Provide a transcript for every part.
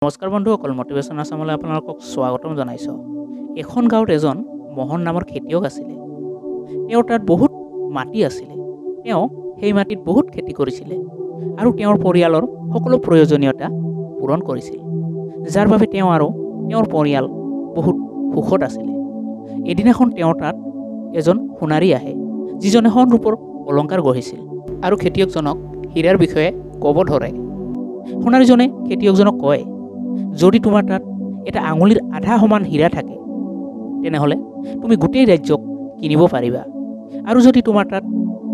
নমস্কাৰ বন্ধুসকল, মটিভেশ্যন আছামলৈ আপোনালোকক স্বাগতম জনাইছোঁ। এখন গাঁৱত এজন মোহন নামৰ খেতিয়ক আছিলে। তেওঁৰ তাত বহুত মাটি আছিলে। তেওঁ সেই মাটিত বহুত খেতি কৰিছিলে আৰু তেওঁৰ পৰিয়ালৰ সকলো প্ৰয়োজনীয়তা পূৰণ কৰিছিল, যাৰ বাবে তেওঁ আৰু তেওঁৰ পৰিয়াল বহুত সুখত আছিলে। এদিনাখন তেওঁৰ তাত এজন সোণাৰী আহে, যিজনে সোণ ৰূপৰ অলংকাৰ গঢ়িছিল আৰু খেতিয়কজনক হীৰাৰ বিষয়ে ক'ব ধৰে। সোণাৰীজনে খেতিয়কজনক কয়, যদি তোমাৰ তাত এটা আঙুলিৰ আধা সমান হীৰা থাকে, তেনেহ'লে তুমি গোটেই ৰাজ্যক কিনিব পাৰিবা, আৰু যদি তোমাৰ তাত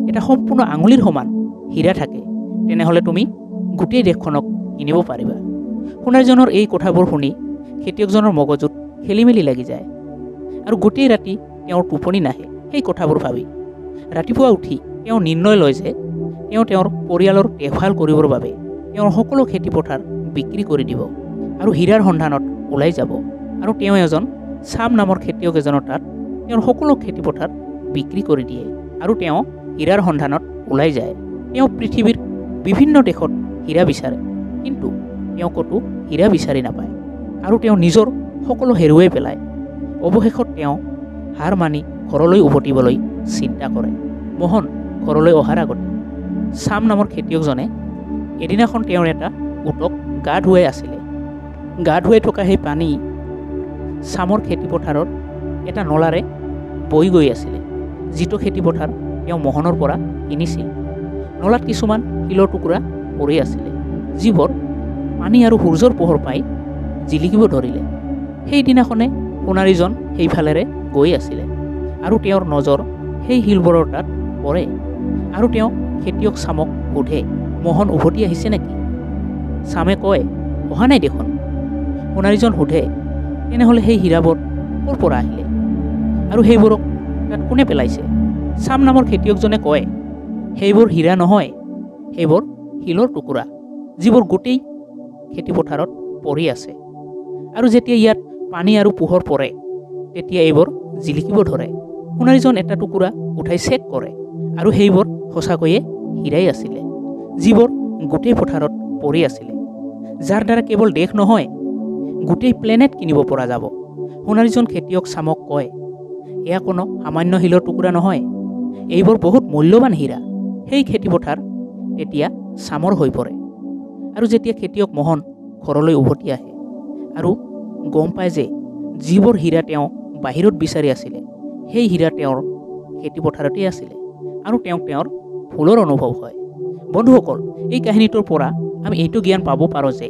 এটা সম্পূৰ্ণ আঙুলিৰ সমান হীৰা থাকে, তেনেহ'লে তুমি গোটেই দেশখনক কিনিব পাৰিবা। সোণাৰীজনৰ এই কথাবোৰ শুনি খেতিয়কজনৰ মগজুত খেলিমেলি লাগি যায় আৰু গোটেই ৰাতি তেওঁৰ টোপনি নাহে সেই কথাবোৰ ভাবি। ৰাতিপুৱা উঠি তেওঁ নিৰ্ণয় লয় যে তেওঁৰ পৰিয়ালৰ দেখভাল কৰিবৰ বাবে তেওঁৰ সকলো খেতিপথাৰ বিক্ৰী কৰি দিব আৰু হীৰাৰ সন্ধানত ওলাই যাব। আৰু তেওঁ এজন চাম নামৰ খেতিয়ক এজনৰ তাত তেওঁৰ সকলো খেতিপথাৰ বিক্ৰী কৰি দিয়ে আৰু তেওঁ হীৰাৰ সন্ধানত ওলাই যায়। তেওঁ পৃথিৱীৰ বিভিন্ন দেশত হীৰা বিচাৰে, কিন্তু তেওঁ ক'তো হীৰা বিচাৰি নাপায় আৰু তেওঁ নিজৰ সকলো হেৰুৱাই পেলায়। অৱশেষত তেওঁ হাৰ মানি ঘৰলৈ উভতিবলৈ চিন্তা কৰে। মোহন ঘৰলৈ অহাৰ আগতে চাম নামৰ খেতিয়কজনে এদিনাখন তেওঁৰ এটা উটক গা ধুৱাই আছিলে। গা ধুৱাই থকা সেই পানী চামৰ খেতিপথাৰৰ এটা নলাৰে বৈ গৈ আছিলে, যিটো খেতিপথাৰ তেওঁ মোহনৰ পৰা কিনিছিল। নলাত কিছুমান শিলৰ টুকুৰা পৰি আছিলে, যিবোৰ পানী আৰু সূৰ্যৰ পোহৰ পাই জিলিকিব ধৰিলে। সেইদিনাখনে সোণাৰীজন সেইফালেৰে গৈ আছিলে আৰু তেওঁৰ নজৰ সেই শিলবোৰৰ তাত পৰে আৰু তেওঁ খেতিয়ক চামক সোধে, মোহন উভতি আহিছে নেকি? চামে কয়, অহা নাই দেখোন। সোণাৰীজন সোধে, তেনেহ'লে সেই হীৰাবোৰ ক'ৰ পৰা আহিলে আৰু সেইবোৰক তাত কোনে পেলাইছে? চাম নামৰ খেতিয়কজনে কয়, সেইবোৰ হীৰা নহয়, সেইবোৰ শিলৰ টুকুৰা, যিবোৰ গোটেই খেতিপথাৰত পৰি আছে, আৰু যেতিয়া ইয়াত পানী আৰু পোহৰ পৰে তেতিয়া এইবোৰ জিলিকিব ধৰে। সোণাৰীজন এটা টুকুৰা উঠাই চেক কৰে আৰু সেইবোৰ সঁচাকৈয়ে হীৰাই আছিলে, যিবোৰ গোটেই পথাৰত পৰি আছিলে, যাৰ দ্বাৰা কেৱল দেশ নহয়, গোটেই প্লেনেট কিনিব পৰা যাব। সোণাৰীজন খেতিয়ক চামক কয়, এয়া কোনো সামান্য শিলৰ টুকুৰা নহয়, এইবোৰ বহুত মূল্যৱান হীৰা। সেই খেতিপথাৰ তেতিয়া চামৰ হৈ পৰে। আৰু যেতিয়া খেতিয়ক মোহন ঘৰলৈ উভতি আহে আৰু গম পায় যে যিবোৰ হীৰা তেওঁ বাহিৰত বিচাৰি আছিলে, সেই হীৰা তেওঁৰ খেতিপথাৰতেই আছিলে আৰু তেওঁৰ ভুলৰ অনুভৱ হয়। বন্ধুসকল, এই কাহিনীটোৰ পৰা আমি এইটো জ্ঞান পাব পাৰোঁ যে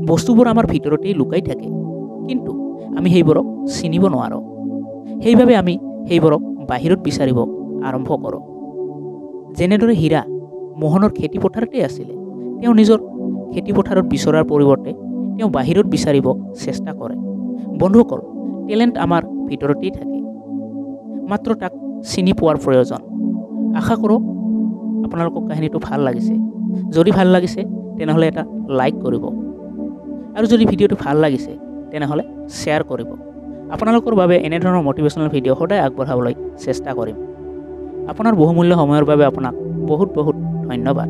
বস্তুবোৰ আমাৰ ভিতৰতেই লুকাই থাকে, কিন্তু আমি সেইবোৰক চিনিব নোৱাৰোঁ। সেইবাবে আমি সেইবোৰক বাহিৰত বিচাৰিব আৰম্ভ কৰোঁ। যেনেদৰে হীৰা মোহনৰ খেতিপথাৰতে আছিলে, তেওঁ নিজৰ খেতিপথাৰত বিচৰাৰ পৰিৱৰ্তে তেওঁ বাহিৰত বিচাৰিব চেষ্টা কৰে। বন্ধুসকল, টেলেণ্ট আমাৰ ভিতৰতেই থাকে, মাত্ৰ তাক চিনি পোৱাৰ প্ৰয়োজন। আশা কৰোঁ আপোনালোকক কাহিনীটো ভাল লাগিছে। যদি ভাল লাগিছে তেনেহ'লে এটা লাইক কৰিব, আৰু যদি ভিডিঅ'টো ভাল লাগিছে তেনেহ'লে শ্বেয়াৰ কৰিব। আপোনালোকৰ বাবে এনেধৰণৰ মটিভেশ্যনেল ভিডিঅ' সদায় আগবঢ়াবলৈ চেষ্টা কৰিম। আপোনাৰ বহুমূল্য সময়ৰ বাবে আপোনাক বহুত বহুত ধন্যবাদ।